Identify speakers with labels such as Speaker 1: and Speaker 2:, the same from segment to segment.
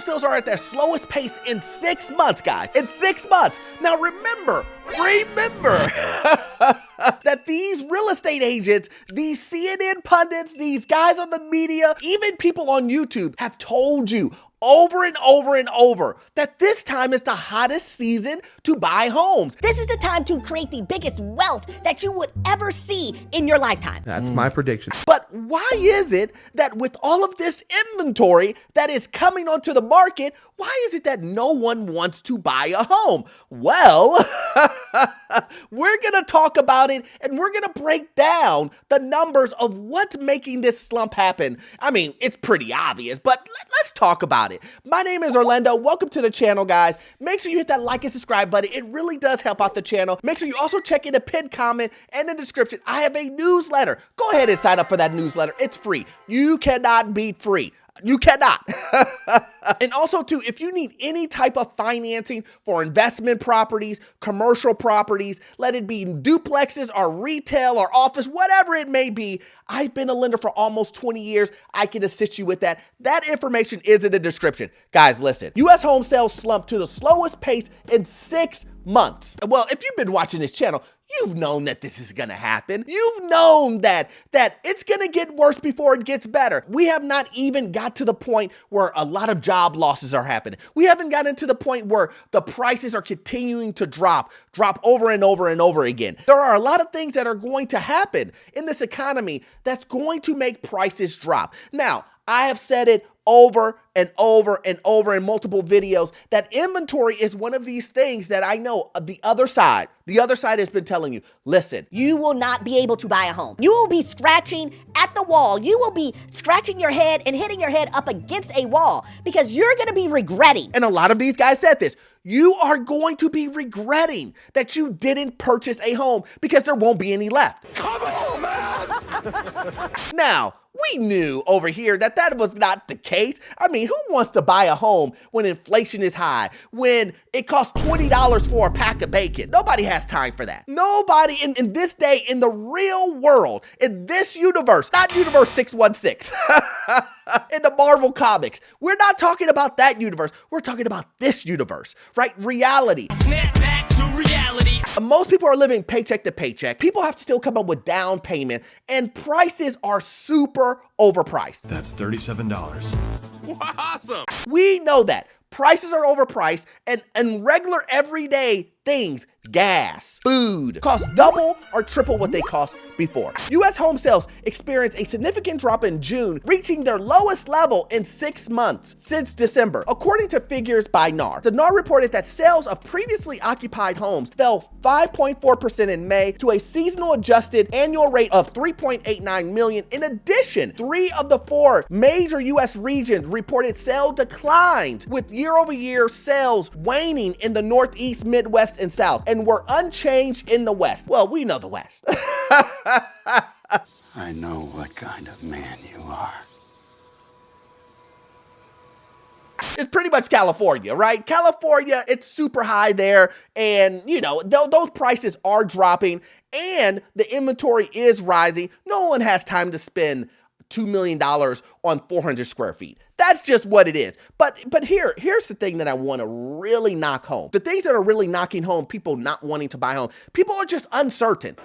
Speaker 1: sales are at their slowest pace in 6 months, guys. In 6 months. Now remember that these real estate agents, these CNN pundits, these guys on the media, even people on YouTube have told you over and over and over that this time is the hottest season to buy homes.
Speaker 2: This is the time to create the biggest wealth that you would ever see in your lifetime.
Speaker 3: That's my prediction.
Speaker 1: But why is it that with all of this inventory that is coming onto the market, why is it that no one wants to buy a home? Well, we're gonna talk about it and we're gonna break down the numbers of what's making this slump happen. I mean, it's pretty obvious, but let's talk about it. My name is Orlando. Welcome to the channel, guys. Make sure you hit that like and subscribe button. It really does help out the channel. Make sure you also check in the pinned comment and the description. I have a newsletter. Go ahead and sign up for that newsletter. It's free. You cannot beat free. You cannot. And also too, if you need any type of financing for investment properties, commercial properties, let it be duplexes or retail or office, whatever it may be, I've been a lender for almost 20 years. I can assist you with that. That information is in the description. Guys, listen, U.S. home sales slumped to the slowest pace in 6 months. Well, if you've been watching this channel, you've known that this is gonna happen. You've known that it's gonna get worse before it gets better. We have not even got to the point where a lot of job losses are happening. We haven't gotten to the point where the prices are continuing to drop over and over and over again. There are a lot of things that are going to happen in this economy that's going to make prices drop. Now, I have said it over and over and over in multiple videos that inventory is one of these things that I know the other side has been telling you, listen.
Speaker 2: You will not be able to buy a home. You will be scratching at the wall. You will be scratching your head and hitting your head up against a wall because you're gonna be regretting.
Speaker 1: And a lot of these guys said this. You are going to be regretting that you didn't purchase a home because there won't be any left.
Speaker 4: Come on, man!
Speaker 1: Now, we knew over here that was not the case. I mean, who wants to buy a home when inflation is high, when it costs $20 for a pack of bacon? Nobody has time for that. Nobody in this day, in the real world, in this universe, not universe 616, in the Marvel comics, we're not talking about that universe. We're talking about this universe, right? Reality.
Speaker 4: Snap back to reality.
Speaker 1: Most people are living paycheck to paycheck. People have to still come up with down payment, and prices are super overpriced.
Speaker 5: That's $37.
Speaker 4: Awesome.
Speaker 1: We know that. Prices are overpriced, and regular everyday things, gas, food, cost double or triple what they cost before. U.S. home sales experienced a significant drop in June, reaching their lowest level in 6 months since December. According to figures by NAR, the NAR reported that sales of previously occupied homes fell 5.4% in May to a seasonal adjusted annual rate of 3.89 million. In addition, 3 of the 4 major U.S. regions reported sale declines, with year-over-year sales waning in the Northeast, Midwest, and South, and were unchanged in the West. Well, we know the West.
Speaker 6: I know what kind of man you are.
Speaker 1: It's pretty much California, right? California, it's super high there, and you know, those prices are dropping and the inventory is rising. No one has time to spend $2 million on 400 square feet. That's just what it is. But here's the thing that I want to really knock home. The things that are really knocking home people not wanting to buy home. People are just uncertain.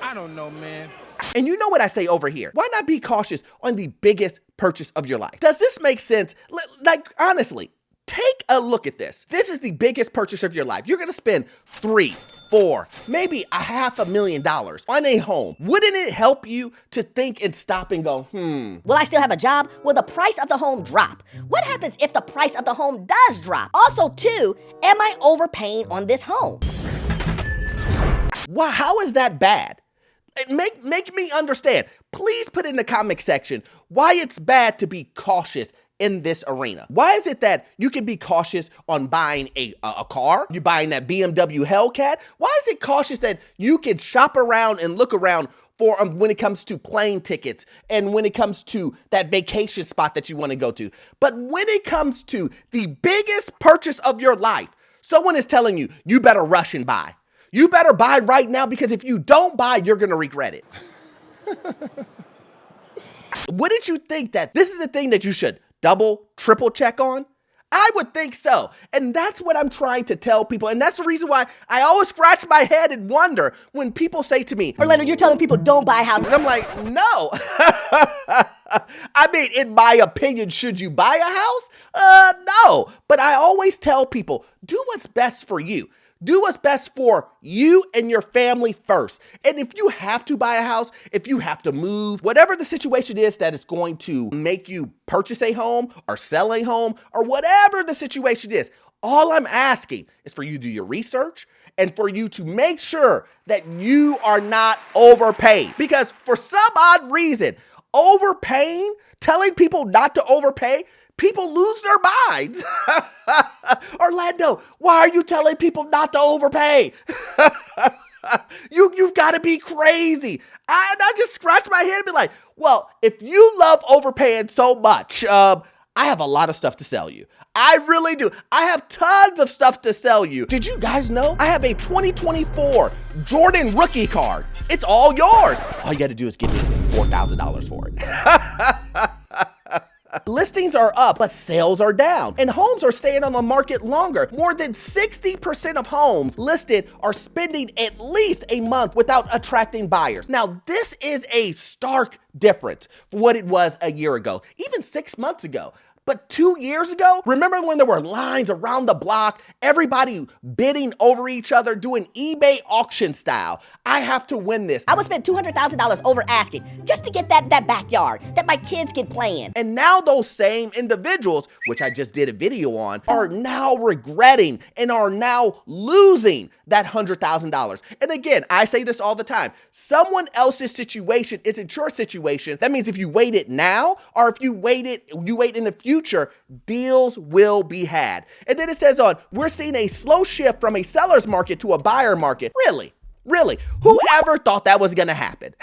Speaker 7: I don't know, man.
Speaker 1: And you know what I say over here. Why not be cautious on the biggest purchase of your life? Does this make sense? Like, honestly, take a look at this. This is the biggest purchase of your life. You're going to spend $3, $4, maybe $500,000 on a home. Wouldn't it help you to think and stop and go,
Speaker 2: Will I still have a job? Will the price of the home drop? What happens if the price of the home does drop? Also, too, am I overpaying on this home?
Speaker 1: wow, how is that bad? Make me understand. Please put in the comment section why it's bad to be cautious in this arena. Why is it that you can be cautious on buying a car? You're buying that BMW Hellcat? Why is it cautious that you can shop around and look around for when it comes to plane tickets and when it comes to that vacation spot that you want to go to? But when it comes to the biggest purchase of your life, someone is telling you, you better rush and buy. You better buy right now, because if you don't buy, you're going to regret it. Wouldn't you think that this is the thing that you should double, triple check on? I would think so. And that's what I'm trying to tell people. And that's the reason why I always scratch my head and wonder when people say to me,
Speaker 2: Orlando, you're telling people don't buy houses.
Speaker 1: I'm like, no. I mean, in my opinion, should you buy a house? No. But I always tell people, do what's best for you. Do what's best for you and your family first. And if you have to buy a house, if you have to move, whatever the situation is that is going to make you purchase a home or sell a home or whatever the situation is, all I'm asking is for you to do your research and for you to make sure that you are not overpaid. Because for some odd reason, overpaying, telling people not to overpay, people lose their minds. Orlando, why are you telling people not to overpay? You've got to be crazy. I just scratch my head and be like, well, if you love overpaying so much, I have a lot of stuff to sell you. I really do. I have tons of stuff to sell you. Did you guys know I have a 2024 Jordan rookie card? It's all yours. All you got to do is give me $4,000 for it. Listings are up, but sales are down, and homes are staying on the market longer. More than 60% of homes listed are spending at least a month without attracting buyers. Now, this is a stark difference from what it was a year ago, even 6 months ago. But 2 years ago, remember when there were lines around the block, everybody bidding over each other, doing eBay auction style? I have to win this.
Speaker 2: I would spend $200,000 over asking just to get that backyard that my kids can play in.
Speaker 1: And now those same individuals, which I just did a video on, are now regretting and are now losing that $100,000. And again, I say this all the time. Someone else's situation isn't your situation. That means if you wait it now, or if you wait in the future, deals will be had. And then it says we're seeing a slow shift from a seller's market to a buyer market. Really? Whoever thought that was gonna happen?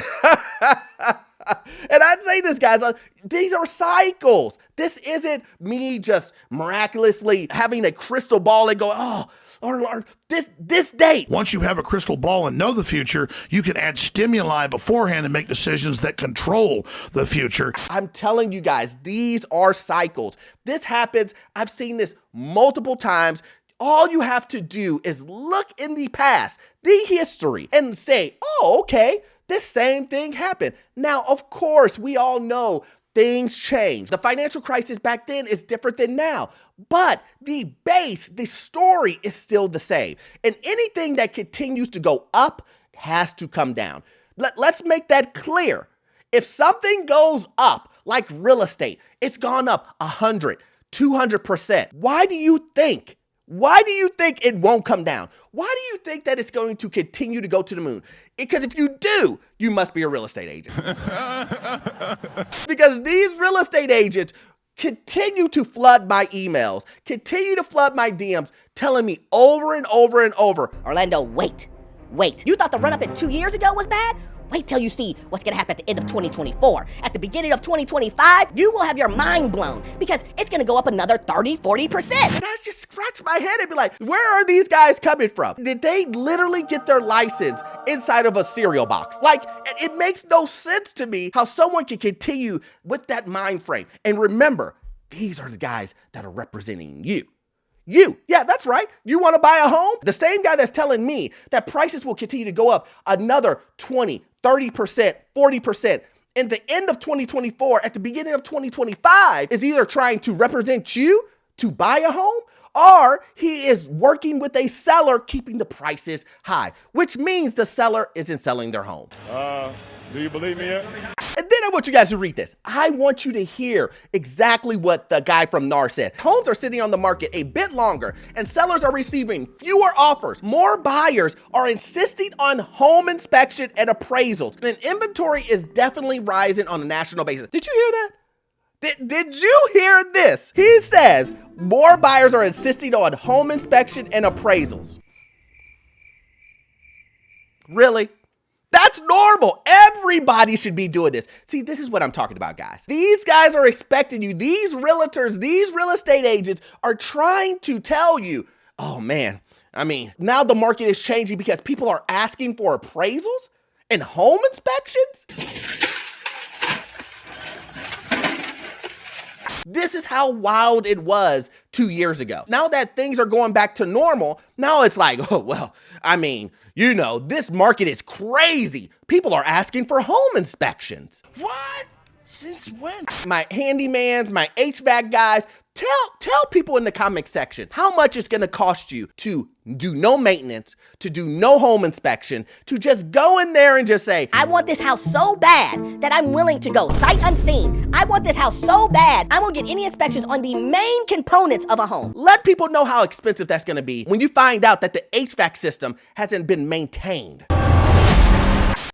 Speaker 1: And I'd say this, guys, these are cycles. This isn't me just miraculously having a crystal ball and go, or this date.
Speaker 3: Once you have a crystal ball and know the future, you can add stimuli beforehand and make decisions that control the future.
Speaker 1: I'm telling you guys, these are cycles. This happens. I've seen this multiple times. All you have to do is look in the past, the history, and say, oh, okay, this same thing happened. Now, of course, we all know things change. The financial crisis back then is different than now. But the base, the story is still the same. And anything that continues to go up has to come down. Let's make that clear. If something goes up, like real estate, it's gone up 100, 200%. Why do you think it won't come down? Why do you think that it's going to continue to go to the moon? Because if you do, you must be a real estate agent. Because these real estate agents continue to flood my emails, continue to flood my DMs, telling me over and over and over,
Speaker 2: Orlando, wait. You thought the run-up in 2 years ago was bad? Wait till you see what's gonna happen at the end of 2024. At the beginning of 2025, you will have your mind blown because it's gonna go up another 30, 40%.
Speaker 1: And I just scratch my head and be like, where are these guys coming from? Did they literally get their license inside of a cereal box? Like, it makes no sense to me how someone can continue with that mind frame. And remember, these are the guys that are representing you. Yeah, that's right. You want to buy a home? The same guy that's telling me that prices will continue to go up another 20, 30%, 40%. In the end of 2024, at the beginning of 2025, is either trying to represent you to buy a home, or he is working with a seller keeping the prices high, which means the seller isn't selling their home.
Speaker 4: Do you believe me yet?
Speaker 1: And then I want you guys to read this. I want you to hear exactly what the guy from NAR said. Homes are sitting on the market a bit longer and sellers are receiving fewer offers. More buyers are insisting on home inspection and appraisals. And inventory is definitely rising on a national basis. Did you hear that? Did you hear this? He says more buyers are insisting on home inspection and appraisals. Really? That's normal. Everybody should be doing this. See, this is what I'm talking about, guys. These guys are expecting you. These realtors, these real estate agents are trying to tell you, oh man, I mean, now the market is changing because people are asking for appraisals and home inspections. This is how wild it was 2 years ago. Now that things are going back to normal, now it's like, oh, well, I mean, you know, this market is crazy. People are asking for home inspections.
Speaker 7: What? Since when?
Speaker 1: My handymans, my HVAC guys, tell people in the comment section how much it's gonna cost you to do no maintenance, to do no home inspection, to just go in there and just say,
Speaker 2: I want this house so bad that I'm willing to go sight unseen. I want this house so bad, I won't get any inspections on the main components of a home.
Speaker 1: let people know how expensive that's gonna be when you find out that the HVAC system hasn't been maintained.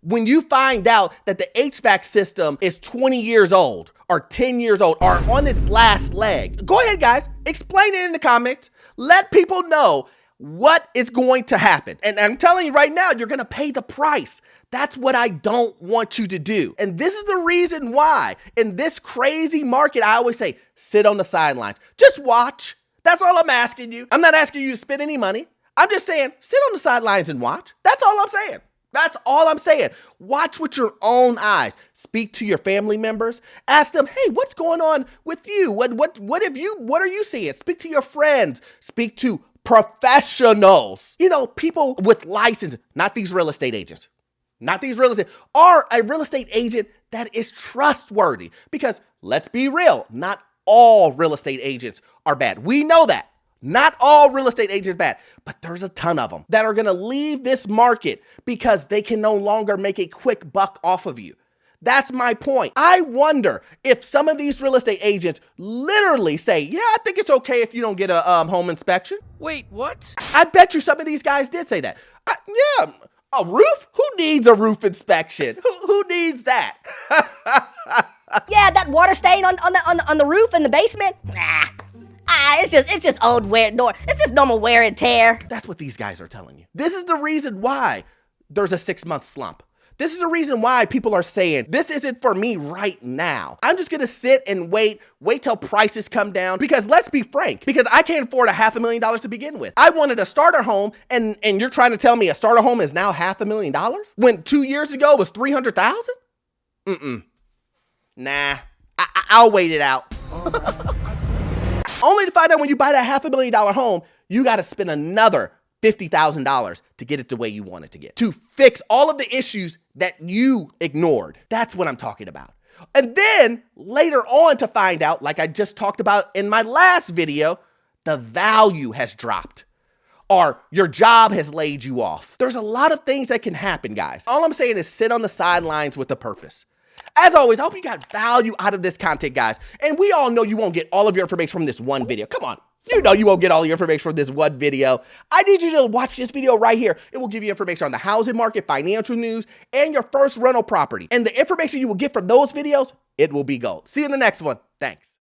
Speaker 1: When you find out that the HVAC system is 20 years old or 10 years old or on its last leg, go ahead, guys, explain it in the comments. Let people know what is going to happen. And I'm telling you right now, you're going to pay the price. That's what I don't want you to do. And this is the reason why in this crazy market, I always say, sit on the sidelines. Just watch. That's all I'm asking you. I'm not asking you to spend any money. I'm just saying, sit on the sidelines and watch. That's all I'm saying. That's all I'm saying. Watch with your own eyes. Speak to your family members. Ask them, hey, what's going on with you? What are you seeing? Speak to your friends. Speak to professionals. You know, people with license, not these real estate agents. Not these real estate, or a real estate agent that is trustworthy. Because let's be real, not all real estate agents are bad. We know that. Not all real estate agents bad, but there's a ton of them that are gonna leave this market because they can no longer make a quick buck off of you. That's my point. I wonder if some of these real estate agents literally say, yeah, I think it's okay if you don't get a home inspection.
Speaker 7: Wait, what?
Speaker 1: I bet you some of these guys did say that. Yeah, a roof? Who needs a roof inspection? Who needs that?
Speaker 2: Yeah, that water stain on the roof in the basement? Nah. It's just old wear. It's just normal wear and tear.
Speaker 1: That's what these guys are telling you. This is the reason why there's a 6-month slump. This is the reason why people are saying, this isn't for me right now. I'm just gonna sit and wait till prices come down. Because let's be frank, because I can't afford $500,000 to begin with. I wanted a starter home, and you're trying to tell me a starter home is now $500,000? When 2 years ago it was $300,000? Nah, I'll wait it out. Only to find out when you buy that $500,000 home, you gotta spend another $50,000 to get it the way you want it to get, to fix all of the issues that you ignored. That's what I'm talking about. And then later on to find out, like I just talked about in my last video, the value has dropped or your job has laid you off. There's a lot of things that can happen, guys. All I'm saying is sit on the sidelines with a purpose. As always, I hope you got value out of this content, guys. And we all know you won't get all of your information from this one video. Come on. You know you won't get all your information from this one video. I need you to watch this video right here. It will give you information on the housing market, financial news, and your first rental property. And the information you will get from those videos, it will be gold. See you in the next one. Thanks.